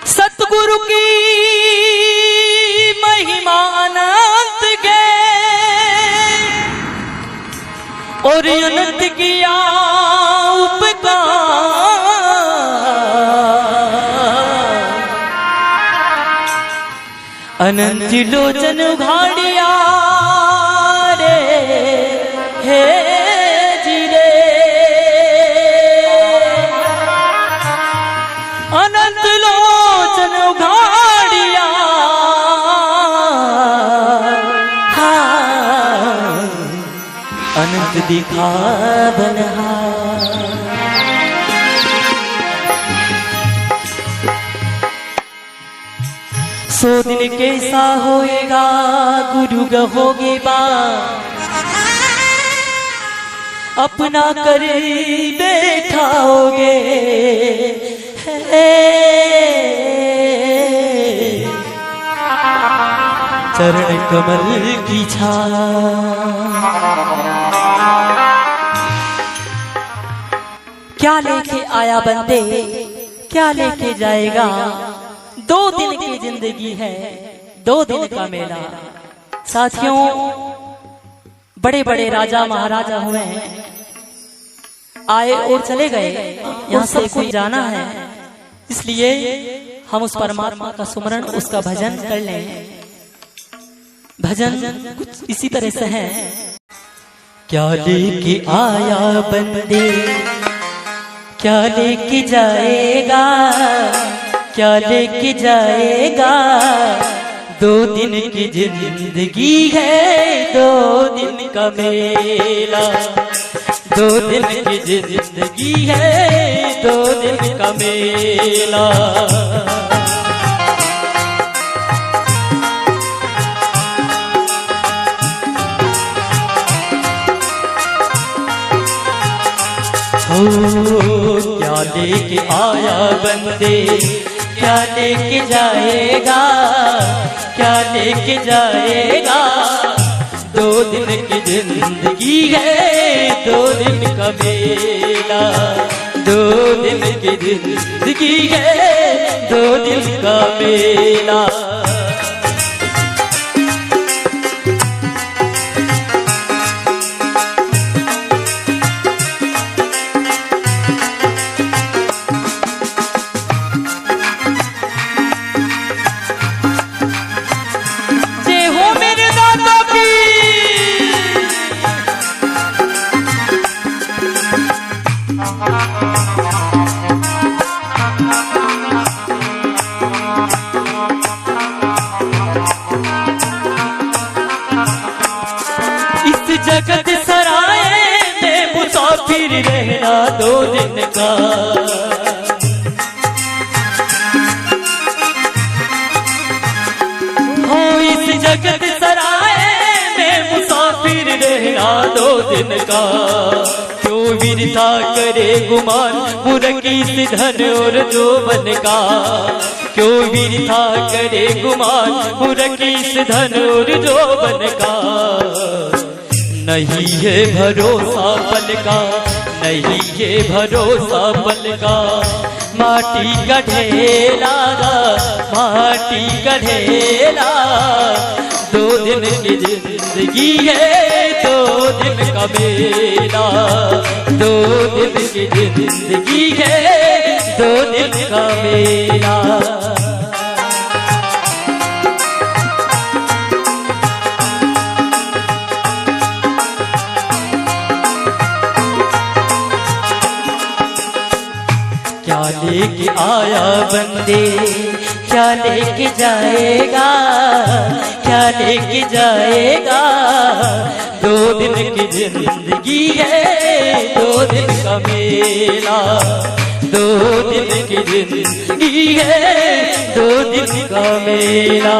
सतगुरु की महिमा अनंत गे और अनंत किया अनंत लोचन घाड़िया रे हे जीरे अनंत लोचन घाड़िया अनंत दिखा बनहा 100 दिन कैसा होएगा गुरु कहोगे बा अपना कर बैठाओगे चरण कमल की छाया क्या लेके आया बंदे क्या लेके जाएगा 2 दिन की जिंदगी है 2 दिन का मेला। साथियों बड़े बड़े राजा महाराजा हुए हैं आए और चले गए यहाँ से कोई जाना है इसलिए हम उस परमात्मा का सुमरण उसका भजन कर लें। भजन कुछ इसी तरह से है। क्या लेके आया बंदे क्या लेके जाएगा क्या लेके जाएगा 2 दिन की जिंदगी है 2 दिन का मेला 2 दिन की जिंदगी है 2 दिन का मेला। क्या लेके आया बंदे क्या लेके जाएगा क्या लेके जाएगा 2 दिन की जिंदगी है 2 दिन का मेला 2 दिन की जिंदगी है 2 दिन का मेला। जगत सराय में मुसाफिर रहना 2 दिन का हो इस जगत सराय में मुसाफिर रहना 2 दिन का क्यों विरथा करे गुमान मुरकी से धन और जोबन का क्यों विरथा करे गुमान मुरकी से धन और जोबन का नहीं है भरोसा पल का नहीं है भरोसा पल का माटी का ढेला माटी का ढेला 2 दिन की जिंदगी है 2 दिन का मेला 2 दिन की जिंदगी है 2 दिन का मेला। क्या लेके आया बंदे क्या लेके जाएगा क्या लेके जाएगा 2 दिन की जिंदगी है 2 दिन का मेला 2 दिन की जिंदगी है 2 दिन का मेला।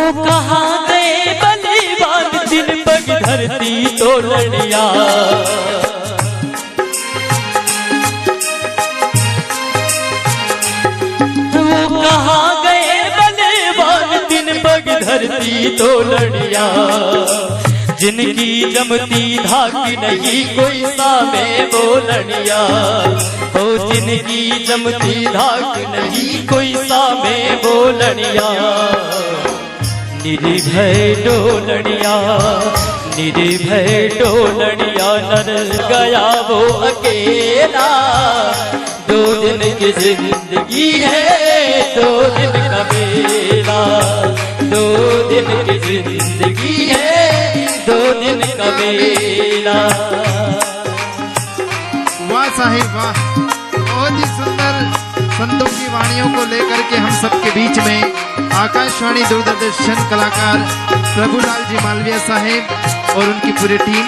कहाँ गए बलवान दिन पग धरती तोड़निया। वो कहाँ गए बलवान दिन पग धरती तोड़निया। जिनकी जमती धाक नहीं कोई सामे बोलनिया। ओ जिनकी जमती धाक नहीं कोई सामे बोलनिया। निर्भय डोलनिया निर्भय डोलनिया नर गया वो अकेला। 2 दिन की जिंदगी है 2 दिन का मेला। 2 दिन की जिंदगी है 2 दिन का मेला। वाह साहिब वाह, बहुत ही सुंदर संतों की वाणियों को लेकर के हम सबके बीच में आकाशवाणी दूरदर्शन कलाकार प्रभुलाल जी मालविया साहेब और उनकी पूरी टीम।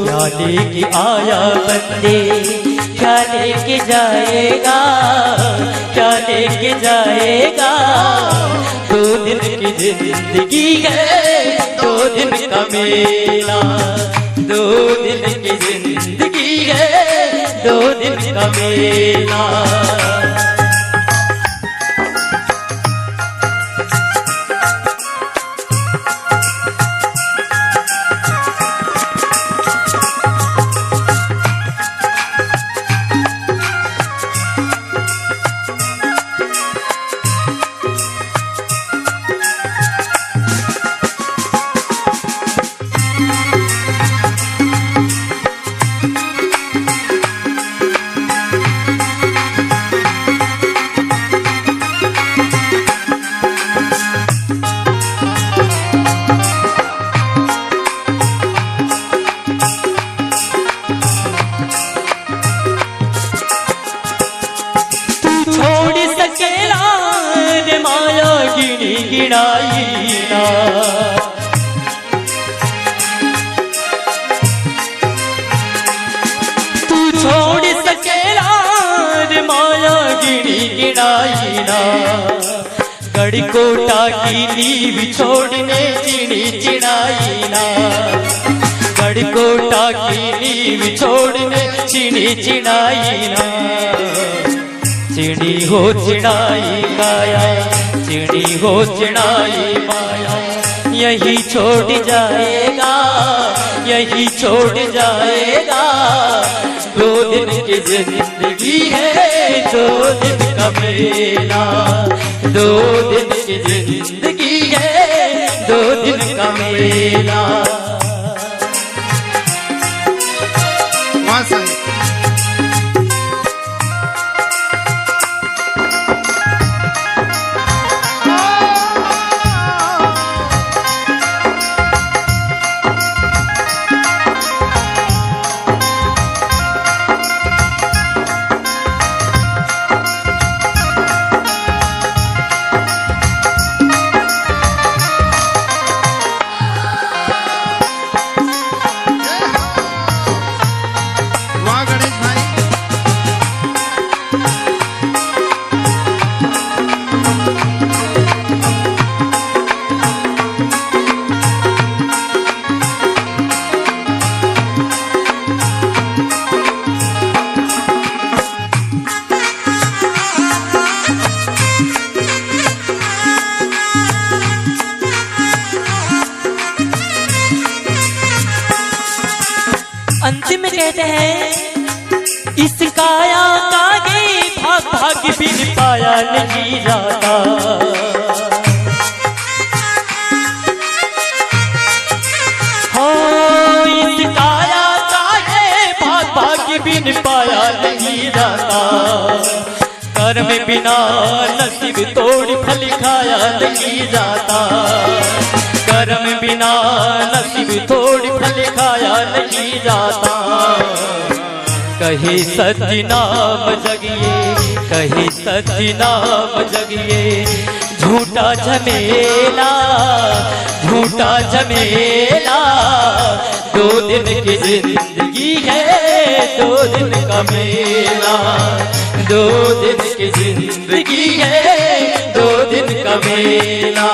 क्या लेके आया बंदे क्या लेके जाएगा। क्या लेके जाएगा। 2 दिन की जिंदगी है 2 दिन का मेला। 2 दिन की जिंदगी है 2 दिन का मेला। गिनाई ना तू छोड़ सकेला रे माया गिनाई ना। गढ़ कोटा की नींव छोड़ने चिड़ी चिड़ाई ना। गढ़ कोटा की नींव छोड़ने चिड़ी चिड़ाई ना। चिड़ी हो चिड़ाई काया चिड़ी हो चिड़ाई माया। यही छोड़ जाएगा यही छोड़ जाएगा। 2 दिन की जिंदगी है 2 दिन का मेला। 2 दिन की जिंदगी है 2 दिन का मेला। अंतिम में कहते हैं इस काया कागे भाग भाग बिन पाया नहीं जाता। हो इस काया कागे भाग भाग बिन पाया नहीं जाता। कर्म बिना नसीब तोड़ फल खाया नहीं जाता। कर्म बिना नसीब तोड़ फल खाया नहीं जाता। कहे सत्य नाम जगिए कहे सत्य नाम जगिए। झूठा झमेला झूठा झमेला दो दिन की जिंदगी है, दो दिन का मेला। दो दिन की जिंदगी है, दो दिन का मेला।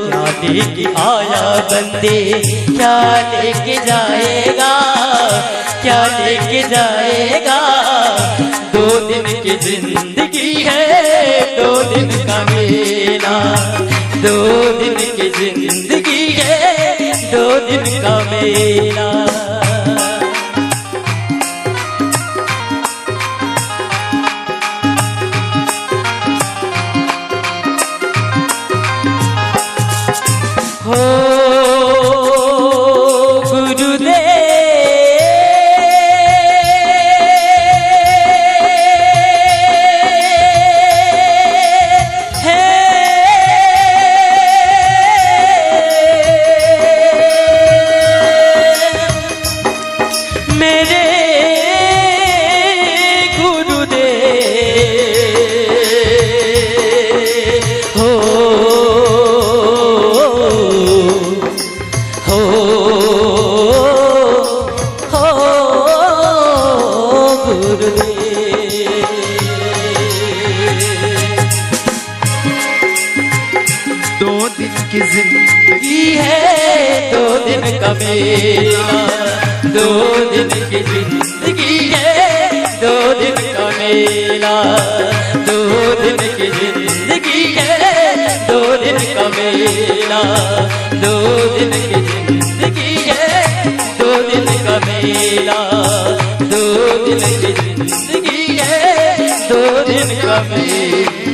क्या लेके आया बंदे, क्या लेके जाएगा, क्या लेके जाएगा। दो दिन की जिंदगी है, दो दिन का मेला। दो दिन की जिंदगी है, दो दिन का मेला। दो दिन की जिंदगी है, दो दिन का मेला। दो दिन की जिंदगी है, दो दिन का मेला। दो दिन की जिंदगी है, दो दिन का मेला। दो दिन की जिंदगी है, दो दिन का मेला। दो दिन की जिंदगी है, दो दिन का मेला।